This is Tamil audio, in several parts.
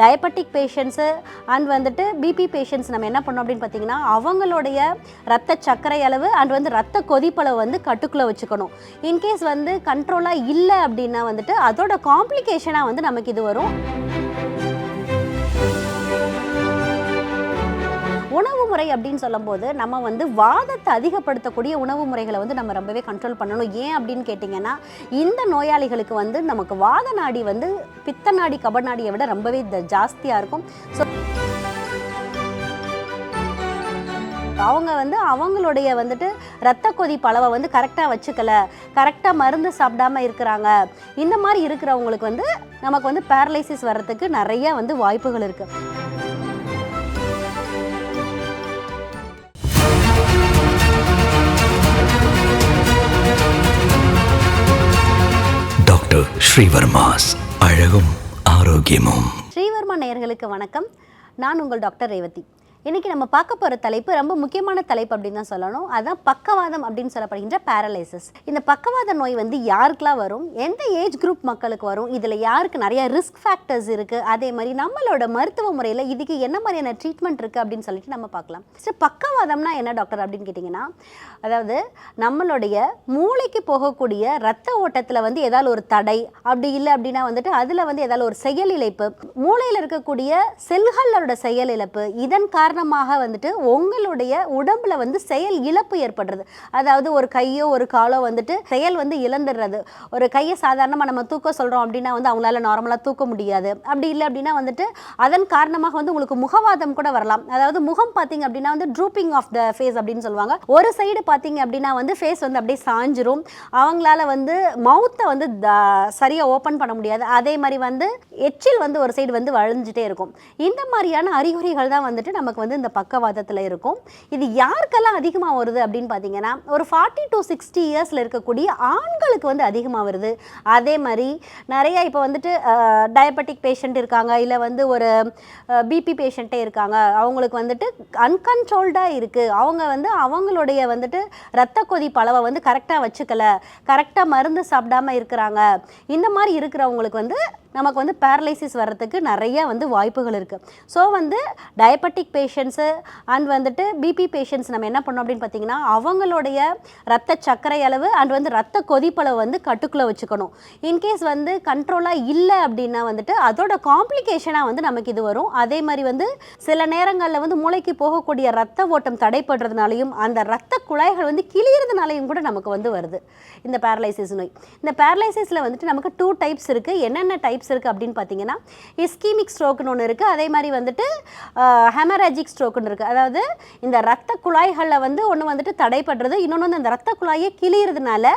டயபெட்டிக் பேஷண்ட்ஸு அண்ட் வந்துட்டு பிபி பேஷண்ட்ஸ் நம்ம என்ன பண்ணோம் அப்படின்னு பார்த்தீங்கன்னா அவங்களுடைய ரத்த சர்க்கரை அளவு அண்ட் வந்து ரத்த கொதிப்பளவு வந்து கட்டுக்குள்ளே வச்சுக்கணும். இன்கேஸ் வந்து கண்ட்ரோலாக இல்லை அப்படின்னா வந்துட்டு அதோட காம்ப்ளிகேஷனாக வந்து நமக்கு இது வரும். உணவு முறை அப்படின்னு சொல்லும்போது நம்ம வந்து வாதத்தை அதிகப்படுத்தக்கூடிய உணவு முறைகளை வந்து நம்ம ரொம்பவே கண்ட்ரோல் பண்ணணும். ஏன் அப்படின்னு கேட்டிங்கன்னா இந்த நோயாளிகளுக்கு வந்து நமக்கு வாத நாடி வந்து பித்த நாடி கபநாடியை விட ரொம்பவே ஜாஸ்தியாக இருக்கும். ஸோ அவங்க வந்து அவங்களுடைய வந்துட்டு ரத்த கொதிப்பு அளவை வந்து கரெக்டாக வச்சுக்கல, கரெக்டாக மருந்து சாப்பிடாம இருக்கிறாங்க. இந்த மாதிரி இருக்கிறவங்களுக்கு வந்து நமக்கு வந்து பேரலைசிஸ் வர்றதுக்கு நிறைய வந்து வாய்ப்புகள் இருக்குது. டாக்டர் ஸ்ரீவர்மாஸ் அழகும் ஆரோக்கியமும். ஸ்ரீவர்மா நேயர்களுக்கு வணக்கம். நான் உங்கள் டாக்டர் ரேவதி. இன்றைக்கி நம்ம பார்க்க போகிற தலைப்பு ரொம்ப முக்கியமான தலைப்பு அப்படின்னு தான் சொல்லணும். அதுதான் பக்கவாதம் அப்படின்னு சொல்லப்படுகின்ற பேரலைசிஸ். இந்த பக்கவாத நோய் வந்து யாருக்கெல்லாம் வரும், எந்த ஏஜ் குரூப் மக்களுக்கு வரும், இதில் யாருக்கு நிறைய ரிஸ்க் ஃபேக்டர்ஸ் இருக்குது, அதே மாதிரி நம்மளோட மருத்துவ முறையில் இதுக்கு என்ன மாதிரியான ட்ரீட்மெண்ட் இருக்குது அப்படின்னு சொல்லிட்டு நம்ம பார்க்கலாம். சரி, பக்கவாதம்னா என்ன டாக்டர் அப்படின்னு கேட்டிங்கன்னா, அதாவது நம்மளுடைய மூளைக்கு போகக்கூடிய ரத்த ஓட்டத்தில் வந்து ஏதாவது ஒரு தடை, அப்படி இல்லை அப்படின்னா வந்துட்டு அதில் வந்து ஏதாவது ஒரு செயலிழப்பு, மூளையில் இருக்கக்கூடிய செல்களோட செயலிழப்பு, இதன் காரணமாக வந்துட்டு உங்களுடைய உடம்புல வந்து செயல் இழப்பு ஏற்படுறது. அதாவது ஒரு கையோ ஒரு காலோ வந்துட்டு செயல் வந்து இழந்துடுறது. ஒரு கையை சாதாரணமாக நம்ம தூக்க சொல்கிறோம் அப்படின்னா வந்து அவங்களால நார்மலாக தூக்க முடியாது. அப்படி இல்லை அப்படின்னா வந்துட்டு அதன் காரணமாக வந்து உங்களுக்கு முகவாதம் கூட வரலாம். அதாவது முகம் பார்த்தீங்க அப்படின்னா வந்து ட்ரூப்பிங் ஆஃப் த ஃபேஸ் அப்படின்னு சொல்லுவாங்க. ஒரு சைடு பார்த்தீங்க அப்படின்னா வந்து ஃபேஸ் வந்து அப்படியே சாஞ்சிரும். அவங்களால வந்து மவுத்தை வந்து சரியாக ஓப்பன் பண்ண முடியாது. அதே மாதிரி வந்து எச்சில் வந்து ஒரு சைடு வந்து வழிஞ்சிட்டே இருக்கும். இந்த மாதிரியான அறிகுறிகள் தான் வந்துட்டு நமக்கு வந்து இந்த பக்கவாதத்தில் இருக்கும். இது யாருக்கெல்லாம் அதிகமாக வருது அப்படின்னு பார்த்தீங்கன்னா ஒரு 40 to 60 இயர்ஸில் இருக்கக்கூடிய ஆண்களுக்கு வந்து அதிகமாக வருது. அதே மாதிரி நிறைய இப்போ வந்துட்டு டயபெட்டிக் பேஷண்ட் இருக்காங்க, இல்லை வந்து ஒரு பிபி பேஷண்ட்டே இருக்காங்க. அவங்களுக்கு வந்துட்டு அன்கன்ட்ரோல்டாக இருக்குது. அவங்க வந்து அவங்களுடைய வந்துட்டு ரத்த கொதிப்பு அளவை வந்து கரெக்டாக வச்சுக்கல, கரெக்டாக மருந்து சாப்பிடாம இருக்கிறாங்க. இந்த மாதிரி இருக்கிறவங்களுக்கு வந்து நமக்கு வந்து பேரலைசிஸ் வர்றதுக்கு நிறைய வந்து வாய்ப்புகள் இருக்குது. ஸோ வந்து டயபெட்டிக் பேஷண்ட்ஸு அண்ட் வந்துட்டு பிபி பேஷண்ட்ஸ் நம்ம என்ன பண்ணோம் அப்படின்னு பார்த்தீங்கன்னா அவங்களுடைய ரத்த சர்க்கரை அளவு அண்ட் வந்து ரத்த கொதிப்பளவு வந்து கட்டுக்குள்ளே வச்சுக்கணும். இன்கேஸ் வந்து கண்ட்ரோலாக இல்லை அப்படின்னா வந்துட்டு அதோட காம்ப்ளிகேஷனாக வந்து நமக்கு இது வரும். அதே மாதிரி வந்து சில நேரங்களில் வந்து மூளைக்கு போகக்கூடிய ரத்த ஓட்டம் தடைப்படுறதுனாலையும் அந்த ரத்த குழாய்கள் வந்து கிளியறதுனாலையும் கூட நமக்கு வந்து வருது இந்த பேரலைசிஸ் நோய். இந்த பேரலைசிஸில் வந்துட்டு நமக்கு 2 டைப்ஸ் இருக்குது. என்னென்ன டைப்ஸ் இருக்குது அப்படின்னு பார்த்தீங்கன்னா இஸ்கீமிக் ஸ்ட்ரோக்குன்னு ஒன்று இருக்குது. அதே மாதிரி வந்துட்டு ஹெமராஜிக் ஸ்ட்ரோக்குன்னு இருக்குது. அதாவது இந்த ரத்த குழாய்களில் வந்து ஒன்று வந்துட்டு தடைப்படுறது, இன்னொன்று வந்து அந்த ரத்த குழாயை கிளியறதுனால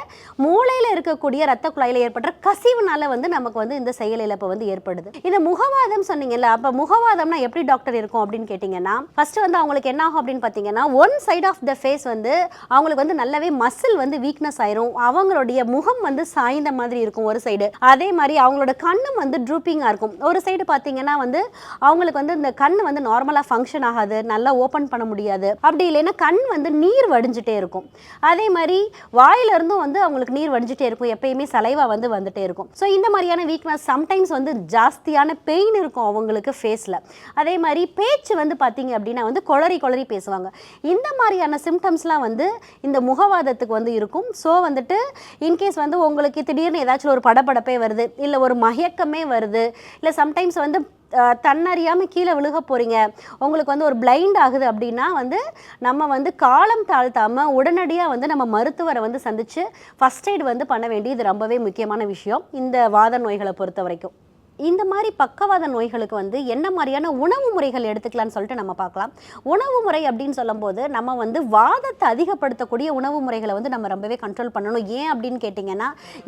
மூளையில் இருக்கக்கூடிய ரத்த குழாயில் ஏற்படுற கசிவுனால வந்து நமக்கு வந்து இந்த செயலிழப்பு வந்து ஏற்படுது. இந்த முகவாதம் சொன்னீங்கல்ல, அப்போ முகவாதம்னா எப்படி டாக்டர் இருக்கும் அப்படின்னு கேட்டிங்கன்னா ஃபர்ஸ்ட் வந்து அவங்களுக்கு என்ன ஆகும் அப்படின்னு பார்த்தீங்கன்னா one side of the face வந்து அவங்களுக்கு வந்து நல்லாவே மசில் வந்து வீக்னஸ் ஆயிரும். அவங்களுடைய முகம் வந்து சாய்ந்த மாதிரி இருக்கும் ஒரு சைடு. அதே மாதிரி அவங்களோட கண்ணு வந்து ட்ரூப்பிங்காக இருக்கும். ஒரு சைடு பார்த்தீங்கன்னா வந்து அவங்களுக்கு வந்து இந்த கண் வந்து நார்மலாக ஃபங்க்ஷன் ஆகாது, நல்லா ஓப்பன் பண்ண முடியாது. அப்படி இல்லைன்னா கண் வந்து நீர் வடிஞ்சிட்டே இருக்கும். அதே மாதிரி வாயிலிருந்தும் வந்து அவங்களுக்கு நீர் வடிஞ்சிட்டே இருக்கும், எப்பயுமே சலைவா வந்து வந்துட்டே இருக்கும். ஸோ இந்த மாதிரியான வீக்னஸ், சம்டைம்ஸ் வந்து ஜாஸ்தியான பெயின் இருக்கும் அவங்களுக்கு ஃபேஸில். அதே மாதிரி பேச்சு வந்து பார்த்தீங்க அப்படின்னா வந்து குளறி குளறி பேசுவாங்க. இந்த மாதிரியான சிம்டம்ஸ்லாம் வந்து இந்த முகவாதத்துக்கு வந்து இருக்கும். ஸோ வந்துட்டு இன்கேஸ் வந்து உங்களுக்கு திடீர்னு ஏதாச்சும் ஒரு படபடப்பே வருது, இல்லை ஒரு மயக்கமே வருது, இல்லை சம்டைம்ஸ் வந்து தன்னறியாமல் கீழே விழுக போகிறீங்க, உங்களுக்கு வந்து ஒரு பிளைண்ட் ஆகுது அப்படின்னா வந்து நம்ம வந்து காலம் தாழ்த்தாமல் உடனடியாக வந்து நம்ம மருத்துவரை வந்து சந்தித்து ஃபஸ்ட் எய்ட் வந்து பண்ண வேண்டியது ரொம்பவே முக்கியமான விஷயம் இந்த வாத நோய்களை பொறுத்த வரைக்கும். இந்த மாதிரி பக்கவாத நோய்களுக்கு வந்து என்ன மாதிரியான உணவு முறைகள் எடுத்துக்கலாம்னு சொல்லிட்டு நம்ம பார்க்கலாம். உணவு முறை அப்படின்னு சொல்லும்போது நம்ம வந்து வாதத்தை அதிகப்படுத்தக்கூடிய உணவு முறைகளை வந்து நம்ம ரொம்பவே கண்ட்ரோல் பண்ணணும். ஏன் அப்படின்னு கேட்டிங்கன்னா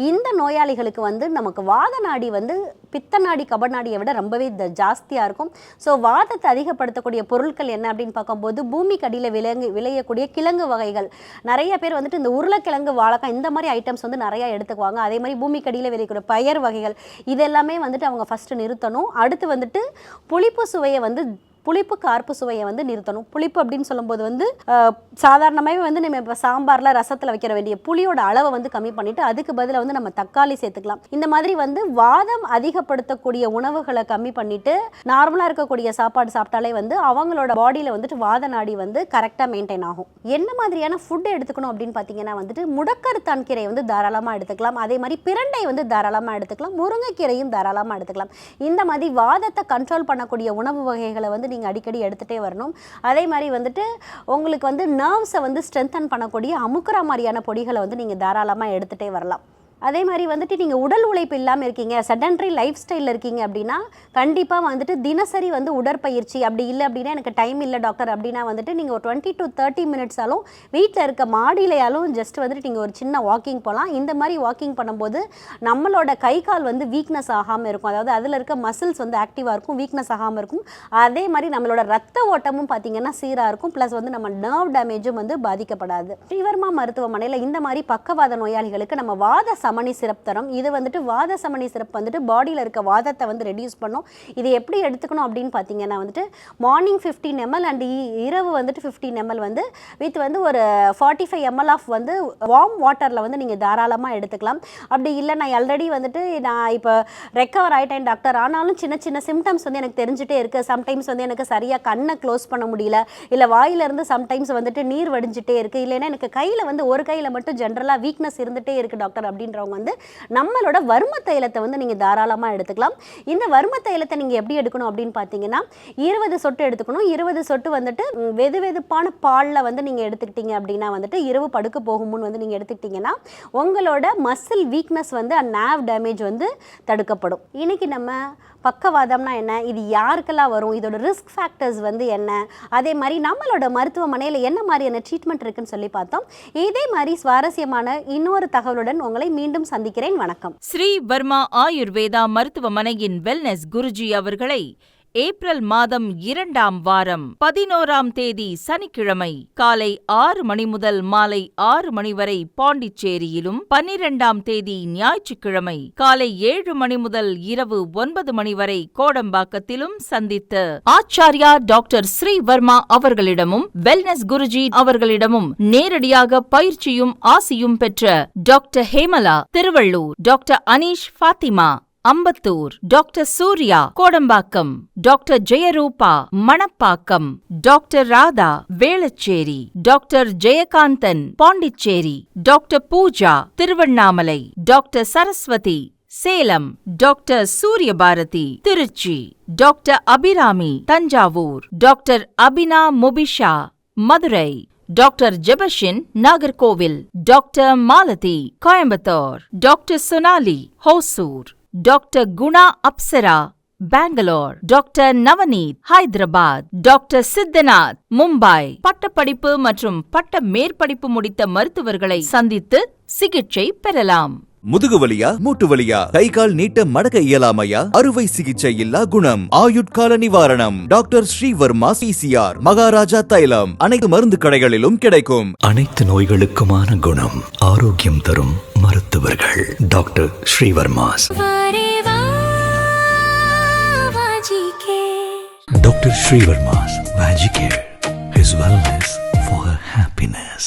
இந்த நோயாளிகளுக்கு வந்து நமக்கு வாத நாடி வந்து பித்த நாடி கபநாடியை விட ரொம்பவே ஜாஸ்தியாக இருக்கும். ஸோ வாதத்தை அதிகப்படுத்தக்கூடிய பொருட்கள் என்ன அப்படின்னு பார்க்கும்போது பூமிக்கு அடியில் விளையக்கூடிய கிழங்கு வகைகள், நிறைய பேர் வந்துட்டு இந்த உருளைக்கிழங்கு, வாழைக்காய் இந்த மாதிரி ஐட்டம்ஸ் வந்து நிறையா எடுத்துக்குவாங்க. அதே மாதிரி பூமிக்கு அடியில் விளையக்கூடிய பயறு வகைகள், இதெல்லாமே வந்துட்டு அவங்க ஃபஸ்ட்டு நிறுத்தணும். அடுத்து வந்துட்டு புளிப்பு சுவையை வந்து புளிப்பு கார்ப்பு சுவையை வந்து நிறுத்தணும். புளிப்பு அப்படின்னு சொல்லும்போது வந்து சாதாரணமாகவே வந்து நம்ம இப்போ சாம்பாரில் ரசத்தில் வைக்கிற வேண்டிய புளியோட அளவை வந்து கம்மி பண்ணிவிட்டு அதுக்கு பதிலாக வந்து நம்ம தக்காளி சேர்த்துக்கலாம். இந்த மாதிரி வந்து வாதம் அதிகப்படுத்தக்கூடிய உணவுகளை கம்மி பண்ணிவிட்டு நார்மலாக இருக்கக்கூடிய சாப்பாடு சாப்பிட்டாலே வந்து அவங்களோட பாடியில் வந்துட்டு வாத நாடி வந்து கரெக்டாக மெயின்டைன் ஆகும். என்ன மாதிரியான ஃபுட் எடுத்துக்கணும் அப்படின்னு பார்த்தீங்கன்னா வந்துட்டு முடக்கருத்தான் கீரை வந்து தாராளமாக எடுத்துக்கலாம். அதே மாதிரி பிரண்டை வந்து தாராளமாக எடுத்துக்கலாம். முருங்கைக்கீரையும் தாராளமாக எடுத்துக்கலாம். இந்த மாதிரி வாதத்தை கண்ட்ரோல் பண்ணக்கூடிய உணவு வகைகளை வந்து நீங்கள் அடிக்கடி எடுத்துகிட்டே வரணும். அதே மாதிரி வந்துட்டு உங்களுக்கு வந்து நர்வ்ஸை வந்து ஸ்ட்ரென்தன் பண்ணக்கூடிய அமுக்குற மாதிரியான பொடிகளை வந்து நீங்கள் தாராளமாக எடுத்துகிட்டே வரலாம். அதே மாதிரி வந்துட்டு நீங்கள் உடல் உழைப்பு இல்லாமல் இருக்கீங்க, செடன்ட்ரி லைஃப் ஸ்டைலில் இருக்கீங்க அப்படின்னா கண்டிப்பாக வந்துட்டு தினசரி வந்து உடற்பயிற்சி அப்படி இல்லை அப்படின்னா எனக்கு டைம் இல்லை டாக்டர் அப்படின்னா வந்துட்டு நீங்கள் ஒரு 20 to 30 மினிட்ஸாலும் வீட்டில் இருக்க மாடியிலையாலும் ஜஸ்ட் வந்துட்டு நீங்கள் ஒரு சின்ன வாக்கிங் போகலாம். இந்த மாதிரி வாக்கிங் பண்ணும்போது நம்மளோட கை கால் வந்து வீக்னஸ் ஆகாமல் இருக்கும். அதாவது அதில் இருக்க மசில்ஸ் வந்து ஆக்டிவாக இருக்கும், வீக்னஸ் ஆகாமல் இருக்கும். அதே மாதிரி நம்மளோட ரத்த ஓட்டமும் பார்த்தீங்கன்னா சீராக இருக்கும். ப்ளஸ் வந்து நம்ம நர்வ் டேமேஜும் வந்து பாதிக்கப்படாது. ஸ்ரீவர்மா மருத்துவமனையில் இந்த மாதிரி பக்கவாத நோயாளிகளுக்கு நம்ம வாத சமணி சிரப் தரோம். இது வந்துட்டு வாத சமணி சிரப் வந்துட்டு பாடியில் இருக்க வாதத்தை வந்து ரெடியூஸ் பண்ணும். இது எப்படி எடுத்துக்கணும் அப்படின்னு பார்த்தீங்கன்னா வந்துட்டு மார்னிங் 15 ml அண்ட் இரவு வந்துட்டு 15 ml வந்து வித் வந்து ஒரு 45 ml ஆஃப் வந்து வார்ம் வாட்டரில் வந்து நீங்கள் தாராளமாக எடுத்துக்கலாம். அப்படி இல்லை நான் ஆல்ரெடி வந்துட்டு நான் இப்போ ரெக்கவர் ஆகிட்டேன் டாக்டர், ஆனாலும் சின்ன சின்ன சிம்டம்ஸ் வந்து எனக்கு தெரிஞ்சுட்டே இருக்குது. சம்டைம்ஸ் வந்து எனக்கு சரியாக கண்ணை க்ளோஸ் பண்ண முடியல, இல்லை வாயிலிருந்து சம்டைம்ஸ் வந்துட்டு நீர் வடிஞ்சிட்டே இருக்குது, இல்லைன்னா எனக்கு கையில் வந்து ஒரு கையில் மட்டும் ஜென்ரலாக வீக்னஸ் இருந்துகிட்டே இருக்குது டாக்டர் அப்படின்றவங்க வந்து நம்மளோட வர்ம தைலத்தை வந்து நீங்கள் தாராளமாக எடுத்துக்கலாம். இந்த வர்ம தைலத்தை நீங்கள் எப்படி எடுக்கணும் அப்படின்னு பார்த்தீங்கன்னா 20 சொட்டு எடுத்துக்கணும். 20 சொட்டு வந்துட்டு வெது வெதுப்பான பாலில் வந்து நீங்கள் எடுத்துக்கிட்டீங்க அப்படின்னா வந்துட்டு இரவு படுக்க போகும்னு வந்து நீங்கள் எடுத்துக்கிட்டிங்கன்னா உங்களோட மசில் வீக்னஸ் வந்து நர்வ் டேமேஜ் வந்து தடுக்கப்படும். இன்னைக்கு நம்ம பக்கவாதம்னா என்ன, இது யாருக்கெல்லாம் வரும், இதோட ரிஸ்க் ஃபேக்டர்ஸ் வந்து என்ன, அதே மாதிரி நம்மளோட மருத்துவமனையில் என்ன மாதிரியான ட்ரீட்மெண்ட் இருக்குன்னு சொல்லி பார்த்தோம். இதே மாதிரி சுவாரஸ்யமான இன்னொரு தகவலுடன் உங்களை மீண்டும் சந்திக்கிறேன். வணக்கம். ஸ்ரீ வர்மா ஆயுர்வேதா மருத்துவமனையின் வெல்னஸ் குருஜி அவர்களை ஏப்ரல் மாதம் 2ஆம் வாரம் 11ஆம் தேதி சனிக்கிழமை காலை 6 மணி முதல் மாலை 6 மணி வரை பாண்டிச்சேரியிலும், 12ஆம் தேதி ஞாயிற்றுக்கிழமை காலை 7 மணி முதல் இரவு 9 மணி வரை கோடம்பாக்கத்திலும் சந்தித்து ஆச்சாரியா டாக்டர் ஸ்ரீவர்மா அவர்களிடமும் வெல்னஸ் குருஜி அவர்களிடமும் நேரடியாக பயிற்சியும் ஆசியும் பெற்ற doctor Hemala Tiruvallur, doctor Aneesh Fathima Ambattur, doctor Surya Kodambakkam, doctor Jayarupa Manapakkam, doctor Radha Velachery, doctor Jayakanthan Pondicherry, doctor Pooja Tiruvannamalai, doctor Saraswathi Salem, doctor Suryabharathi Trichy, doctor Abirami Thanjavur, doctor Abina Mubisha Madurai, doctor Jebashin Nagercoil, doctor Malathi Coimbatore, doctor Sonali Hosur, doctor Guna Apsara Bangalore, doctor Navneeth Hyderabad, doctor Siddhanath Mumbai. பட்டப்படிப்பு மற்றும் பட்ட மேற்படிப்பு முடித்த மருத்துவர்களை சந்தித்து சிகிச்சை பெறலாம். முதுகு வலியா, மூட்டு வலியா, கை கால் நீட்ட மடக்க இயலாமையா, அறுவை சிகிச்சை இல்லா குணம், ஆயுட்கால நிவாரணம். டாக்டர் ஸ்ரீவர்மா PCR மகாராஜா தைலம் அனைத்து மருந்து கடைகளிலும் கிடைக்கும். அனைத்து நோய்களுக்குமான குணம், ஆரோக்கியம் தரும் மருத்துவர்கள் doctor Srivarma's. Doctor Srivarma's Magicare. His wellness for her happiness.